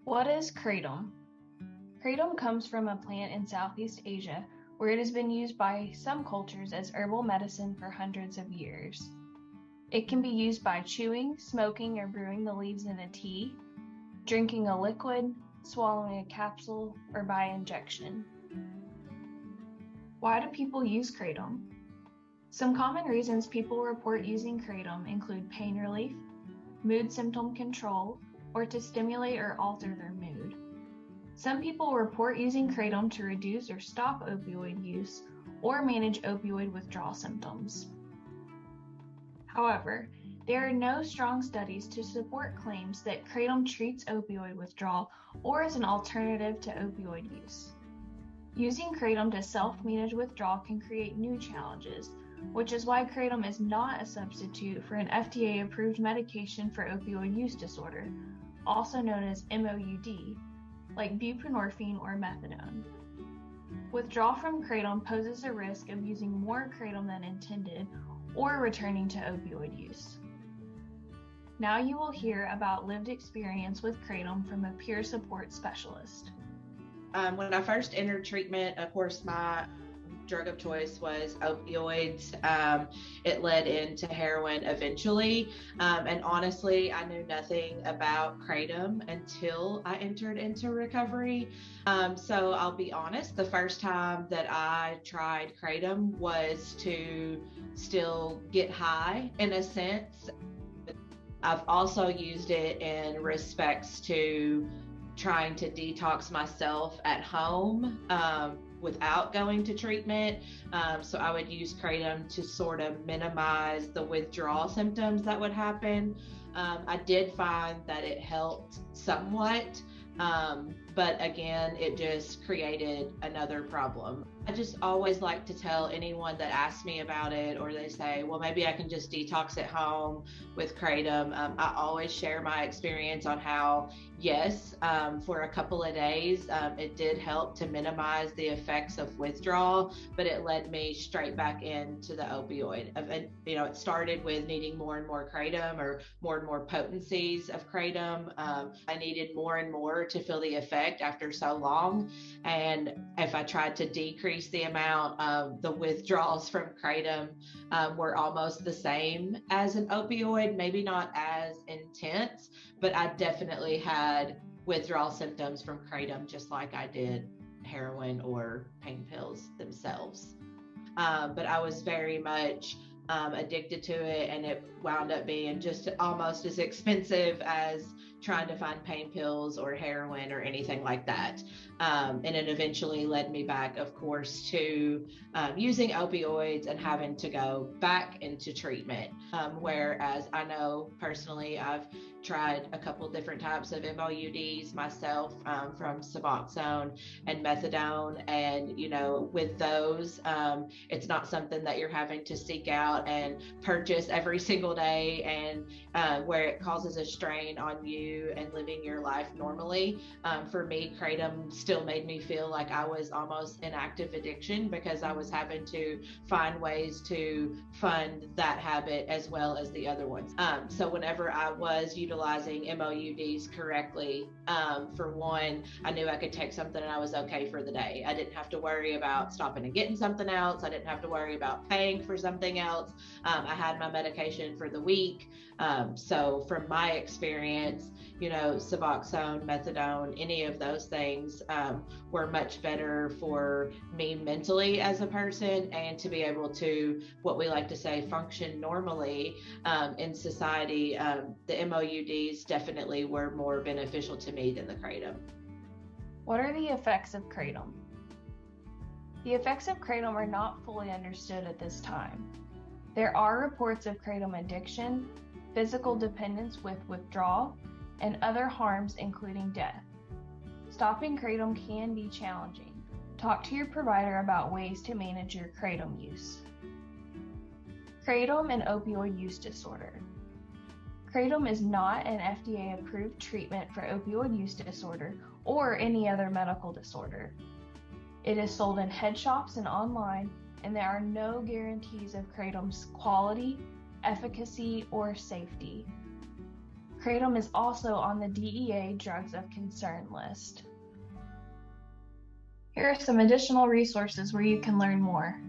What is Kratom? Kratom comes from a plant in Southeast Asia where it has been used by some cultures as herbal medicine for hundreds of years. It can be used by chewing, smoking, or brewing the leaves in a tea, drinking a liquid, swallowing a capsule, or by injection. Why do people use Kratom? Some common reasons people report using Kratom include pain relief, mood symptom control, or to stimulate or alter their mood. Some people report using Kratom to reduce or stop opioid use or manage opioid withdrawal symptoms. However, there are no strong studies to support claims that Kratom treats opioid withdrawal or is an alternative to opioid use. Using Kratom to self-manage withdrawal can create new challenges, which is why Kratom is not a substitute for an FDA-approved medication for opioid use disorder, also known as MOUD, like buprenorphine or methadone. Withdrawal from Kratom poses a risk of using more Kratom than intended or returning to opioid use. Now you will hear about lived experience with Kratom from a peer support specialist. When I first entered treatment, of course, my drug of choice was opioids. It led into heroin eventually. And honestly, I knew nothing about Kratom until I entered into recovery. So I'll be honest, the first time that I tried Kratom was to still get high in a sense. I've also used it in respects to trying to detox myself at home without going to treatment. So I would use Kratom to sort of minimize the withdrawal symptoms that would happen. I did find that it helped somewhat, but again, it just created another problem. I just always like to tell anyone that asks me about it, or they say, well, maybe I can just detox at home with Kratom. I always share my experience on how, yes, for a couple of days, it did help to minimize the effects of withdrawal, but it led me straight back into the opioid. It started with needing more and more Kratom, or more and more potencies of Kratom. I needed more and more to feel the effect after so long. And if I tried to decrease the amount of the withdrawals from Kratom were almost the same as an opioid, maybe not as intense, but I definitely had withdrawal symptoms from Kratom just like I did heroin or pain pills themselves. But I was very much addicted to it, and it wound up being just almost as expensive as trying to find pain pills or heroin or anything like that. And it eventually led me back, of course, to using opioids and having to go back into treatment. Whereas I know personally, I've tried a couple different types of MOUDs myself, from Suboxone and methadone. And, with those, it's not something that you're having to seek out and purchase every single day, and where it causes a strain on you and living your life normally. For me, Kratom still made me feel like I was almost in active addiction, because I was having to find ways to fund that habit as well as the other ones. So whenever I was utilizing MOUDs correctly, for one, I knew I could take something and I was okay for the day. I didn't have to worry about stopping and getting something else. I didn't have to worry about paying for something else. I had my medication for the week. So from my experience, Suboxone, methadone, any of those things were much better for me mentally as a person, and to be able to, what we like to say, function normally in society. The MOUDs definitely were more beneficial to me than the Kratom. What are the effects of Kratom? The effects of Kratom are not fully understood at this time. There are reports of Kratom addiction, physical dependence with withdrawal, and other harms, including death. Stopping Kratom can be challenging. Talk to your provider about ways to manage your Kratom use. Kratom and opioid use disorder. Kratom is not an FDA-approved treatment for opioid use disorder or any other medical disorder. It is sold in head shops and online, and there are no guarantees of Kratom's quality, efficacy, or safety. Kratom is also on the DEA Drugs of Concern list. Here are some additional resources where you can learn more.